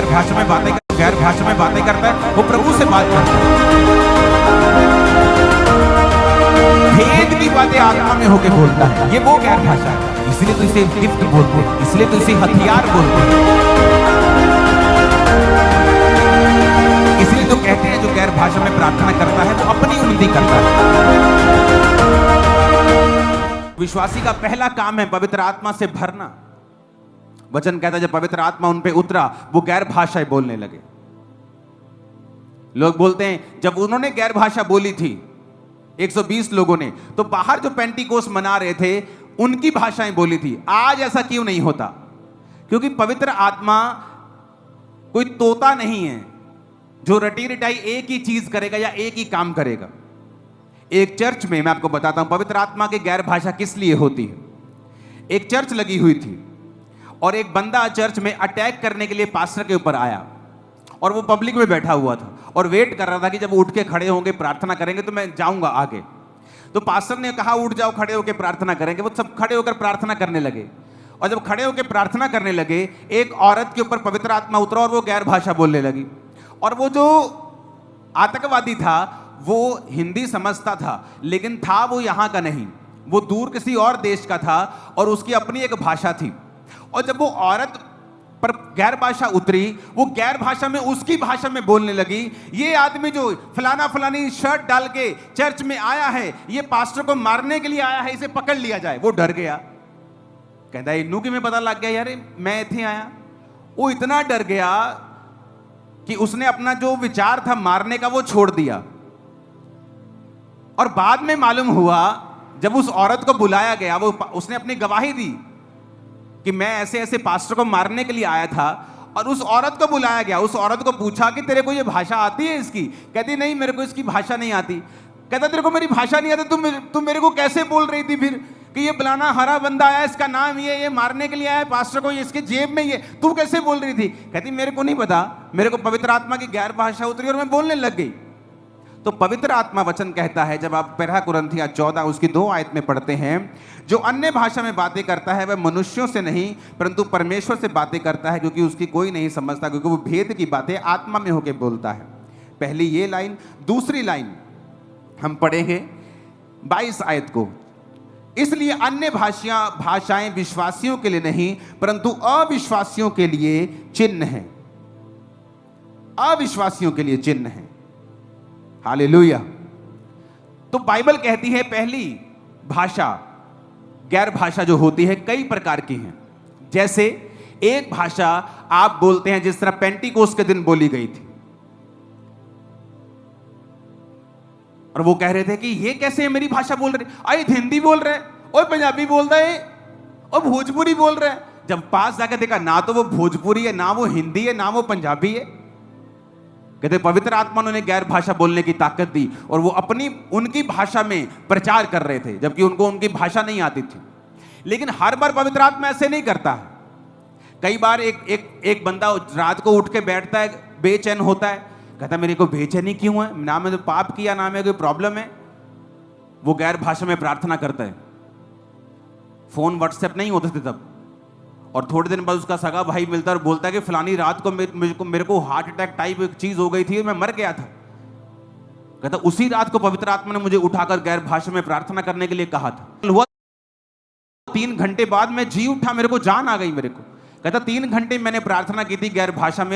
गैर भाषा में बातें करता है, वो प्रभु से बात करता है। भेद की बातें आत्मा में होके बोलता है, ये वो गैर भाषा है। इसलिए तो इसे गिफ्ट बोलते हैं, इसलिए तो इसे हथियार बोलते हैं। इसलिए तो कहते हैं जो गैर भाषा में प्रार्थना करता है वो अपनी उन्नति करता है। विश्वासी का पहला काम है पवित्र आत्मा से भरना। वचन कहता है जब पवित्र आत्मा उन पे उतरा वो गैर भाषाएं बोलने लगे। लोग बोलते हैं जब उन्होंने गैर भाषा बोली थी 120 लोगों ने, तो बाहर जो पेंटिकोस मना रहे थे उनकी भाषाएं बोली थी। आज ऐसा क्यों नहीं होता? क्योंकि पवित्र आत्मा कोई तोता नहीं है जो रटी रटाई एक ही चीज करेगा या एक ही काम करेगा। एक चर्च में मैं आपको बताता हूं पवित्र आत्मा की गैर भाषा किस लिए होती है। एक चर्च लगी हुई थी और एक बंदा चर्च में अटैक करने के लिए पास्टर के ऊपर आया और वो पब्लिक में बैठा हुआ था और वेट कर रहा था कि जब वो उठ के खड़े होंगे प्रार्थना करेंगे तो मैं जाऊंगा आगे। तो पास्टर ने कहा उठ जाओ, खड़े होकर प्रार्थना करेंगे। वो सब खड़े होकर प्रार्थना करने लगे और जब खड़े होकर प्रार्थना करने लगे एक औरत के ऊपर पवित्र आत्मा उतरा और वो गैर भाषा बोलने लगी। और वो जो आतंकवादी था वो हिंदी समझता था, लेकिन था वो यहां का नहीं, वो दूर किसी और देश का था और उसकी अपनी एक भाषा थी। और जब वो औरत पर गैर भाषा उतरी, वो गैर भाषा में उसकी भाषा में बोलने लगी। ये आदमी जो फलाना फलानी शर्ट डाल के चर्च में आया है, ये पास्टर को मारने के लिए आया है, इसे पकड़ लिया जाए। वो डर गया, कहता है इन्नू की में पता लग गया यार मैं इथे आया। वो इतना डर गया कि उसने अपना जो विचार था मारने का वो छोड़ दिया। और बाद में मालूम हुआ जब उस औरत को बुलाया गया, वो उसने अपनी गवाही दी कि मैं ऐसे ऐसे पास्टर को मारने के लिए आया था। और उस औरत को बुलाया गया, उस औरत को पूछा कि तेरे को ये भाषा आती है इसकी? कहती नहीं मेरे को इसकी भाषा नहीं आती। कहता तेरे को मेरी भाषा नहीं आती, तुम मेरे को कैसे बोल रही थी फिर कि ये फलाना हरा बंदा आया, इसका नाम ये मारने के लिए आया पास्टर को, ये इसके जेब में ये, तू कैसे बोल रही थी? कहती मेरे को नहीं पता, मेरे को पवित्र आत्मा की गैर भाषा उतरी और मैं बोलने लग गई। तो पवित्र आत्मा वचन कहता है जब आप पहला कुरिन्थियों 14 उसकी 2 आयत में पढ़ते हैं, जो अन्य भाषा में बातें करता है वह मनुष्यों से नहीं परंतु परमेश्वर से बातें करता है, क्योंकि उसकी कोई नहीं समझता, क्योंकि वो भेद की बातें आत्मा में होकर बोलता है। पहली ये लाइन। दूसरी लाइन हम पढ़ेंगे 22 आयत को। इसलिए अन्य भाषाएं विश्वासियों के लिए नहीं परंतु अविश्वासियों के लिए चिन्ह है। अविश्वासियों के लिए चिन्ह है। हालेलुया। तो बाइबल कहती है पहली भाषा गैर भाषा जो होती है कई प्रकार की हैं। जैसे एक भाषा आप बोलते हैं जिस तरह पेंटिकोस्ट के दिन बोली गई थी, और वो कह रहे थे कि ये कैसे मेरी भाषा बोल रहे, अरे हिंदी बोल रहे, और पंजाबी बोल रहे, और भोजपुरी बोल रहे। जब पास जाकर देखा ना तो वो भोजपुरी है, ना वो हिंदी है, ना वो पंजाबी है। कहते पवित्र आत्मा ने गैर भाषा बोलने की ताकत दी और वो अपनी उनकी भाषा में प्रचार कर रहे थे जबकि उनको उनकी भाषा नहीं आती थी। लेकिन हर बार पवित्र आत्मा ऐसे नहीं करता है। कई बार एक बंदा रात को उठ के बैठता है, बेचैन होता है, कहता मेरे को बेचैनी क्यों है, ना मैंने पाप किया ना मैं कोई प्रॉब्लम है। वो गैर भाषा में प्रार्थना करता है। फोन व्हाट्सएप नहीं होते थे तब, और थोड़े दिन बाद उसका सगा भाई मिलता है और बोलता है कि फलानी रात को मेरे को हार्ट अटैक टाइप एक चीज हो गई थी, मैं मर गया था। कहता उसी रात को पवित्र आत्मा ने मुझे उठाकर गैर भाषा में प्रार्थना करने के लिए कहा था। हुआ 3 घंटे बाद मैं जी उठा, मेरे को जान आ गई मेरे को। कहता 3 घंटे मैंने प्रार्थना की थी गैर भाषा में।